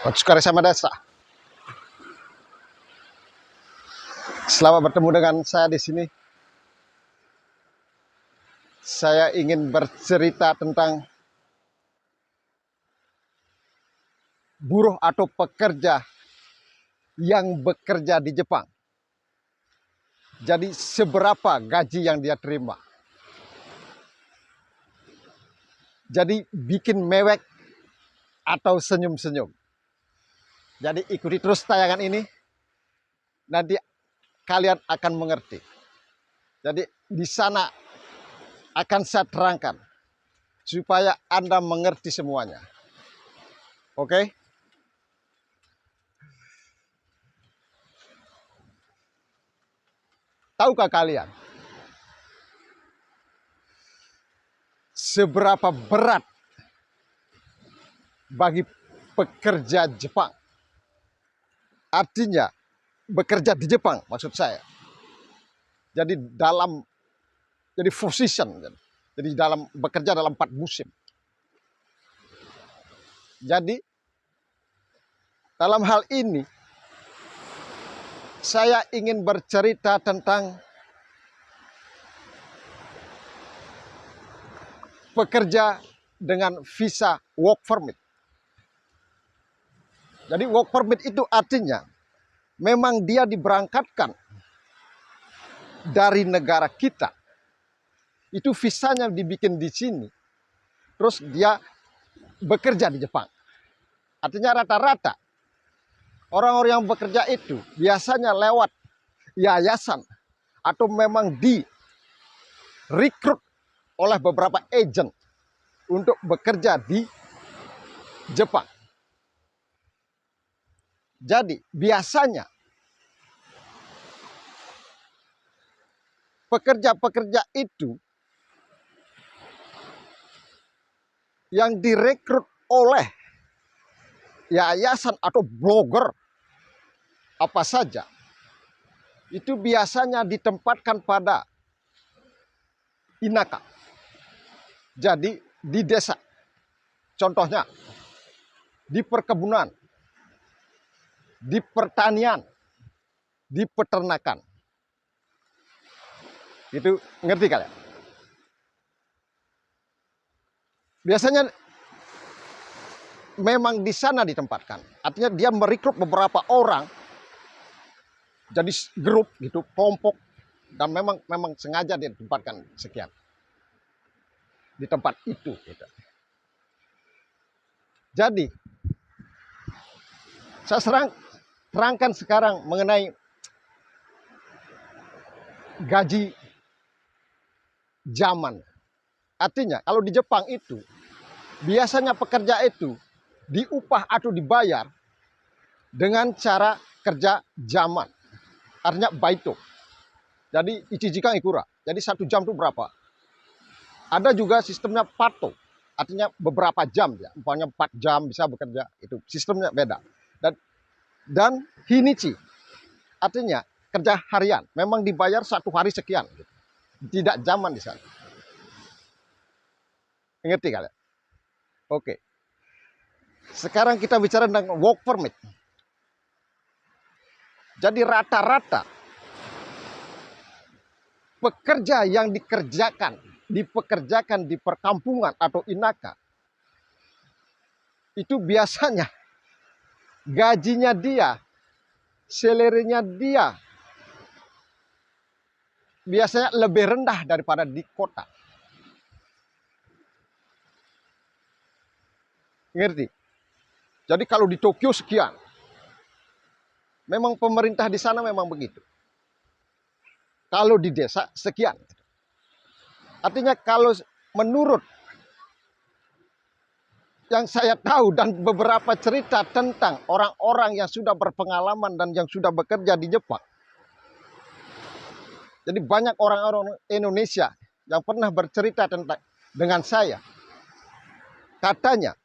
Otsukare sama dasa. Selamat bertemu dengan saya di sini. Saya ingin bercerita tentang buruh atau pekerja yang bekerja di Jepang. Jadi seberapa gaji yang dia terima. Jadi bikin mewek atau senyum-senyum. Jadi ikuti terus tayangan ini. Nanti kalian akan mengerti. Jadi di sana akan saya terangkan supaya Anda mengerti semuanya. Oke? Tahukah kalian seberapa berat bagi pekerja Jepang? Artinya bekerja di Jepang maksud saya. Jadi position. Jadi bekerja dalam 4 musim. Jadi dalam hal ini saya ingin bercerita tentang pekerja dengan visa work permit. Jadi work permit itu artinya memang dia diberangkatkan dari negara kita. Itu visanya dibikin di sini. Terus dia bekerja di Jepang. Artinya rata-rata orang-orang yang bekerja itu biasanya lewat yayasan atau memang direkrut oleh beberapa agent untuk bekerja di Jepang. Jadi biasanya pekerja-pekerja itu yang direkrut oleh yayasan atau blogger apa saja, itu biasanya ditempatkan pada inaka. Jadi di desa. Contohnya di perkebunan, di pertanian, di peternakan. Itu ngerti kalian? Biasanya memang di sana ditempatkan. Artinya dia merekrut beberapa orang jadi grup gitu, kelompok, dan memang sengaja dia ditempatkan sekian di tempat itu gitu. Jadi saya terangkan sekarang mengenai gaji zaman. Artinya kalau di Jepang itu biasanya pekerja itu diupah atau dibayar dengan cara kerja zaman. Artinya baito. Jadi ichijikan ikura. Jadi 1 jam itu berapa? Ada juga sistemnya pato. Artinya beberapa jam ya. Umpamanya 4 jam bisa bekerja. Itu sistemnya beda. Dan hinichi. Artinya kerja harian. Memang dibayar 1 hari sekian. Tidak zaman di sana. Ngerti kalian? Oke. Sekarang kita bicara tentang work permit. Jadi rata-rata pekerja yang dipekerjakan di perkampungan atau inaka, itu biasanya gajinya dia, salary-nya dia biasanya lebih rendah daripada di kota. Ngerti? Jadi kalau di Tokyo sekian. Memang pemerintah di sana memang begitu. Kalau di desa sekian. Artinya kalau menurut yang saya tahu dan beberapa cerita tentang orang-orang yang sudah berpengalaman dan yang sudah bekerja di Jepang. Jadi banyak orang-orang Indonesia yang pernah bercerita dengan saya. Katanya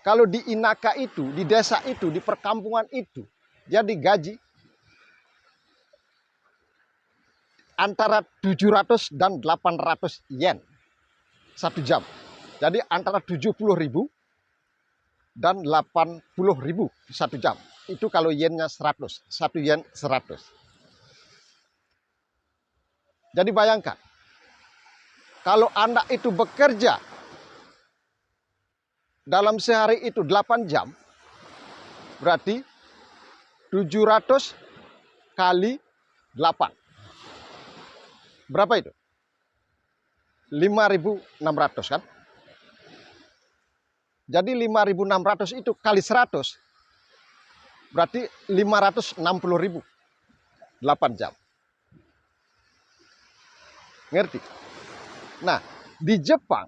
kalau di inaka itu, di desa itu, di perkampungan itu, dia digaji antara 700 dan 800 yen 1 jam. Jadi antara 70.000 dan 80.000 satu jam. Itu kalau yennya 100, 1 yen 100. Jadi bayangkan, kalau Anda itu bekerja dalam sehari itu 8 jam, berarti 700 kali 8. Berapa itu? 5.600 kan? Jadi 5.600 itu kali 100, berarti 560.000, 8 jam. Ngerti? Nah, di Jepang,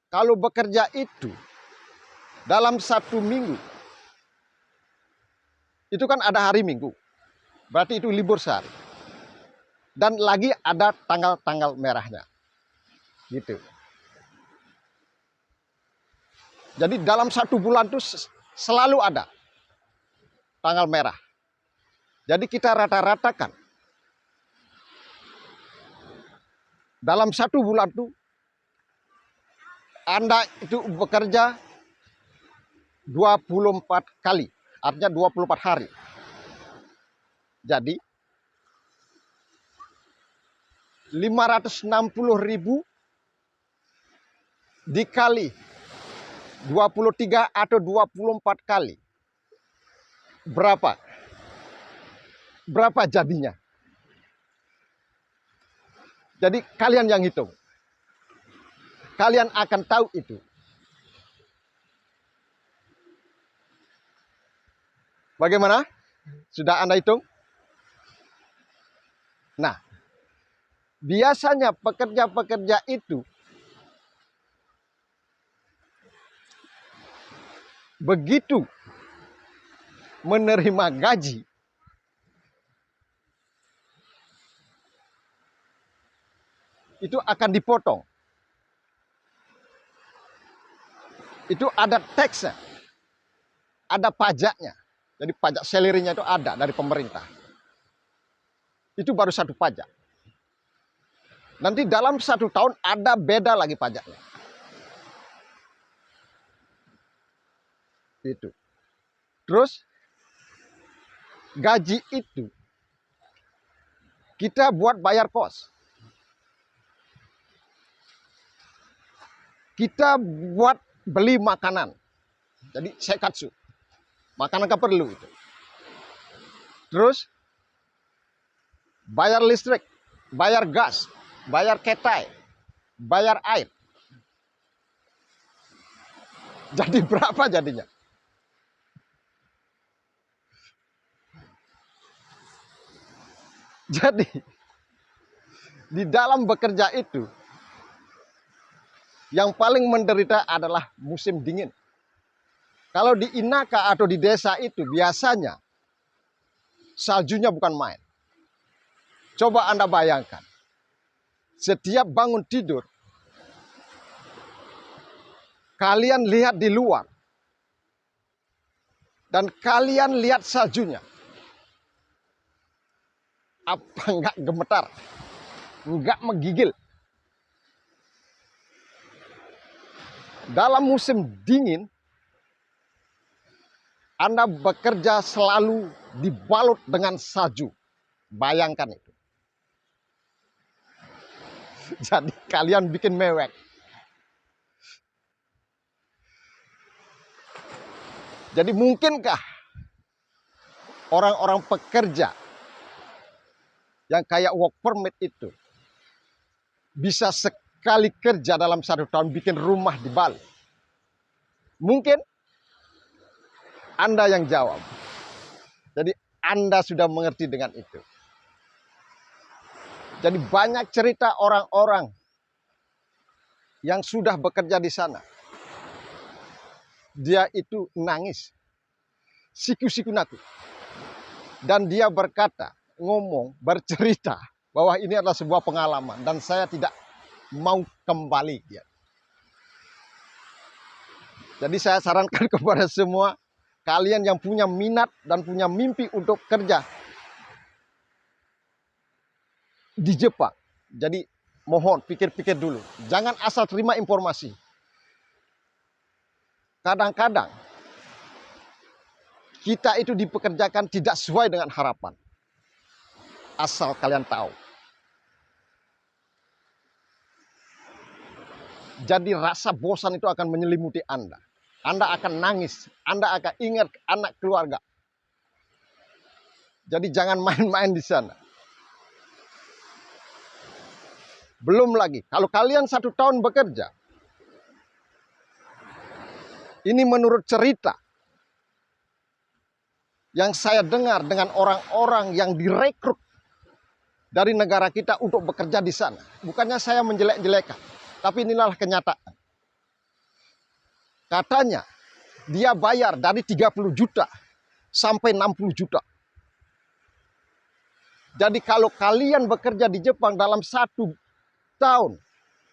kalau bekerja itu dalam 1 minggu, itu kan ada hari Minggu, berarti itu libur sehari. Dan lagi ada tanggal-tanggal merahnya. Gitu. Jadi dalam 1 bulan itu selalu ada tanggal merah. Jadi kita rata-ratakan dalam 1 bulan itu Anda itu bekerja 24 kali, artinya 24 hari. Jadi 560.000 dikali 23 atau 24 kali. Berapa? Berapa jadinya? Jadi kalian yang hitung. Kalian akan tahu itu. Bagaimana? Sudah Anda hitung? Nah, biasanya pekerja-pekerja itu begitu menerima gaji, itu akan dipotong. Itu ada taxnya, ada pajaknya. Jadi pajak salary-nya itu ada dari pemerintah. Itu baru satu pajak. Nanti dalam 1 tahun ada beda lagi pajaknya. Itu. Terus gaji itu kita buat bayar kos. Kita buat beli makanan. Jadi seikatsu. Makanan kan perlu itu. Terus bayar listrik, bayar gas, bayar ketai, bayar air. Jadi berapa jadinya? Jadi di dalam bekerja itu yang paling menderita adalah musim dingin. Kalau di Inaka atau di desa itu biasanya saljunya bukan main. Coba Anda bayangkan. Setiap bangun tidur, kalian lihat di luar. Dan kalian lihat saljunya. Apa enggak gemetar? Enggak menggigil? Dalam musim dingin, Anda bekerja selalu dibalut dengan salju. Bayangkan itu. Jadi kalian bikin mewek. Jadi mungkinkah orang-orang pekerja yang kayak work permit itu bisa sekali kerja dalam 1 tahun bikin rumah di Bali? Mungkin? Anda yang jawab. Jadi Anda sudah mengerti dengan itu. Jadi banyak cerita orang-orang yang sudah bekerja di sana. Dia itu nangis. Siku-siku naku. Dan dia berkata, ngomong, bercerita bahwa ini adalah sebuah pengalaman. Dan saya tidak mau kembali. Jadi saya sarankan kepada semua kalian yang punya minat dan punya mimpi untuk kerja di Jepang. Jadi mohon pikir-pikir dulu. Jangan asal terima informasi. kadang-kadang kita itu dipekerjakan tidak sesuai dengan harapan. Asal kalian tahu. Jadi rasa bosan itu akan menyelimuti Anda. Anda akan nangis, Anda akan ingat anak keluarga. Jadi jangan main-main di sana. Belum lagi, kalau kalian 1 tahun bekerja, ini menurut cerita yang saya dengar dengan orang-orang yang direkrut dari negara kita untuk bekerja di sana. Bukannya saya menjelek-jelekan, tapi inilah kenyataan. Katanya dia bayar dari 30 juta sampai 60 juta. Jadi kalau kalian bekerja di Jepang dalam 1 tahun,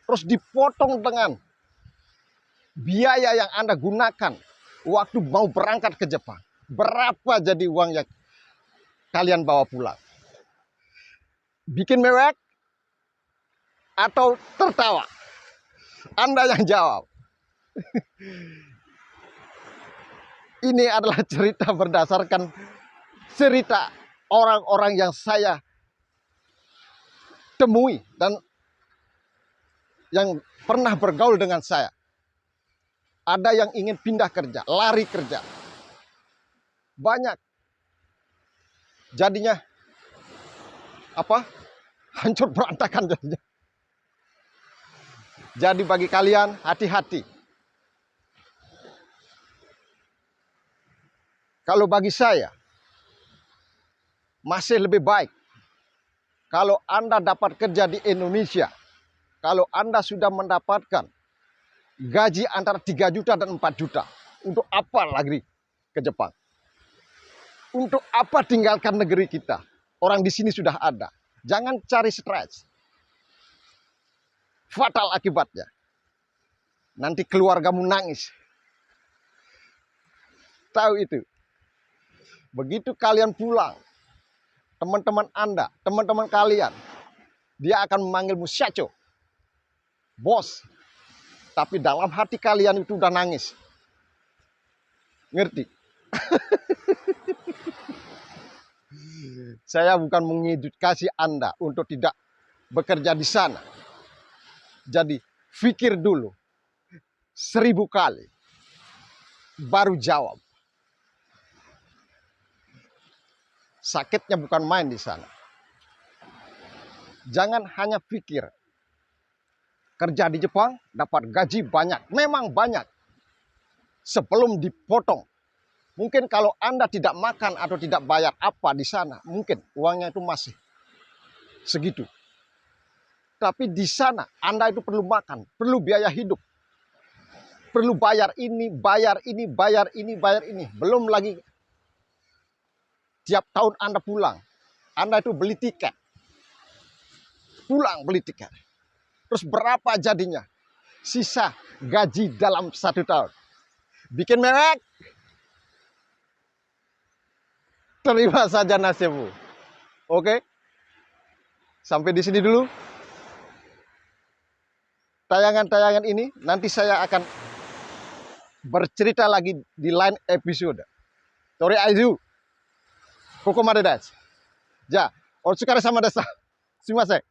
terus dipotong dengan biaya yang Anda gunakan waktu mau berangkat ke Jepang, berapa jadi uang yang kalian bawa pulang? Bikin mewek atau tertawa? Anda yang jawab. Ini adalah cerita berdasarkan cerita orang-orang yang saya temui dan yang pernah bergaul dengan saya. Ada yang ingin pindah kerja, lari kerja. Banyak. Jadinya apa? Hancur berantakan jadinya. Jadi bagi kalian hati-hati. Kalau bagi saya masih lebih baik kalau Anda dapat kerja di Indonesia. Kalau Anda sudah mendapatkan gaji antara 3 juta dan 4 juta. Untuk apa lagi ke Jepang? Untuk apa tinggalkan negeri kita? Orang di sini sudah ada. Jangan cari stres. Fatal akibatnya. Nanti keluargamu nangis. Tahu itu. Begitu kalian pulang, teman-teman Anda, teman-teman kalian, dia akan memanggilmu Shacho, bos. Tapi dalam hati kalian itu udah nangis. Ngerti? Saya bukan mengedukasi Anda untuk tidak bekerja di sana. Jadi pikir dulu 1000 kali baru jawab. Sakitnya bukan main di sana. Jangan hanya pikir kerja di Jepang dapat gaji banyak. Memang banyak. Sebelum dipotong. Mungkin kalau Anda tidak makan atau tidak bayar apa di sana, mungkin uangnya itu masih segitu. Tapi di sana Anda itu perlu makan, perlu biaya hidup. Perlu bayar ini, bayar ini, bayar ini, bayar ini. Belum lagi tiap tahun Anda pulang, Anda itu beli tiket. Pulang beli tiket. Terus berapa jadinya? Sisa gaji dalam 1 tahun. Bikin mewek. Terima saja nasibmu. Oke? Sampai di sini dulu. Tayangan-tayangan ini nanti saya akan bercerita lagi di lain episode. Tori Aizu. Kokomade desu. Ja, otsukare sama desa. Sumimasen.